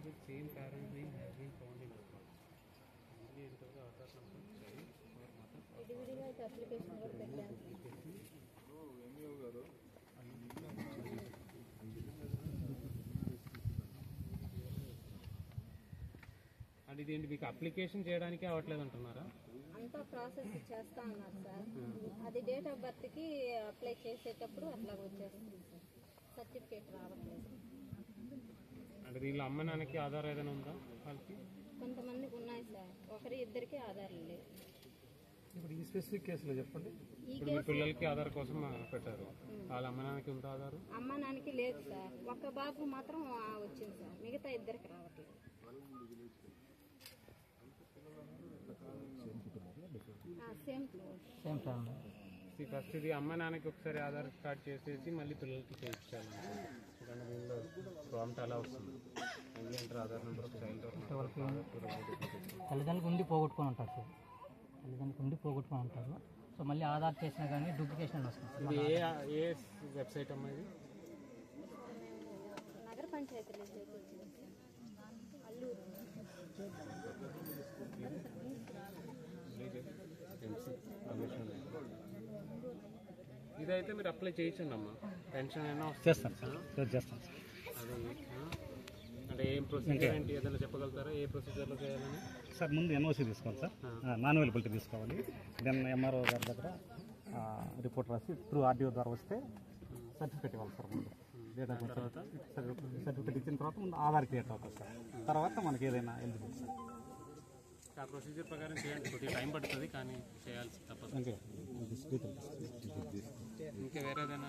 with same parent name has been found in record. Only ఇంతవరకు Aadhaar number child or mother విడివిడిగా అయితే application కూడా పెట్టాను. అంటే ఇదేంటి మీకు అప్లికేషన్ చేయడానికి అవ్వట్లేదు అంటున్నారా? అంతా ప్రాసెస్ చేస్తా అన్నారు సార్. అది డేట్ ఆఫ్ బర్త్ కి అప్లై చేసేటప్పుడు అట్లా వచ్చేస్తుంది సార్, సర్టిఫికేట్ రావట్లేదు. అంటే దీనిలో అమ్మ నాన్నకి ఆధార్ ఏదైనా ఉందా? వాళ్ళకి కొంతమందికి ఉన్నాయి సార్, ఒకరి ఇద్దరికి ఆధార్లు లేవు. ఇప్పుడు ఈ స్పెసిఫిక్ కేసులో చెప్పండి. ఇప్పుడు మీ పిల్లలకి ఆధార్ కోసం పెట్టారు, వాళ్ళ అమ్మ నాన్నకి ఉందా ఆధార్? అమ్మ నాన్నకి లేదు సార్, ఒక్క బాబు మాత్రం వచ్చింది సార్, మిగతా ఇద్దరికి రావట్లేదు. Same family. ఫస్ట్ ఇది అమ్మ నాన్నకి ఒకసారి ఆధార్ కార్డ్ చేసేసి మళ్ళీ పిల్లలకి చేయించాలి. ఎందుకంటే దీనిలో ప్రాంప్ట్ అలా వస్తుంది, ఎంటర్ ఆధార్ నెంబర్ చైల్డ్ తల్లిదండ్రులకు ఉండి పోగొట్టుకొని ఉంటారు సార్, తల్లిదండ్రులకు ఉండి పోగొట్టుకొని ఉంటారు. సో మళ్ళీ ఆధార్ చేసినా కానీ డూప్లికేషన్ వస్తుంది. ఇది ఏ వెబ్సైట్ అమ్మా? ఇది నగర పంచాయతీలో అల్లూరు. ఇదైతే మీరు అప్లై చేయించండి అమ్మా, పెన్షన్ అయినా చేస్తాను చేస్తాను. అది అంటే ఏం ప్రొసీజర్ ఏంటి ఏదైనా చెప్పగలుగుతారా? ఏ ప్రొసీజర్లో చేయాలని? సార్ ముందు ఎన్ఓసి తీసుకోవాలి సార్, నాన్ అవైలబిలిటీ తీసుకోవాలి. దెన్ ఎంఆర్ఓ గారి దగ్గర రిపోర్ట్ రాసి త్రూ ఆర్డీఓ ద్వారా వస్తే సర్టిఫికేట్ ఇవ్వాలి సార్. ముందు తర్వాత సర్టిఫికేట్ ఇచ్చిన తర్వాత ముందు ఆధార్ క్రియేట్ అవుతుంది సార్, తర్వాత మనకి ఏదైనా ఎలిజిబుల్ సార్. ఆ ప్రొసీజర్ ప్రకారం చేయండి, కొద్దిగా టైం పడుతుంది కానీ చేయాల్సి తప్పదు. ఇంకా ఇంకా వేరేదైనా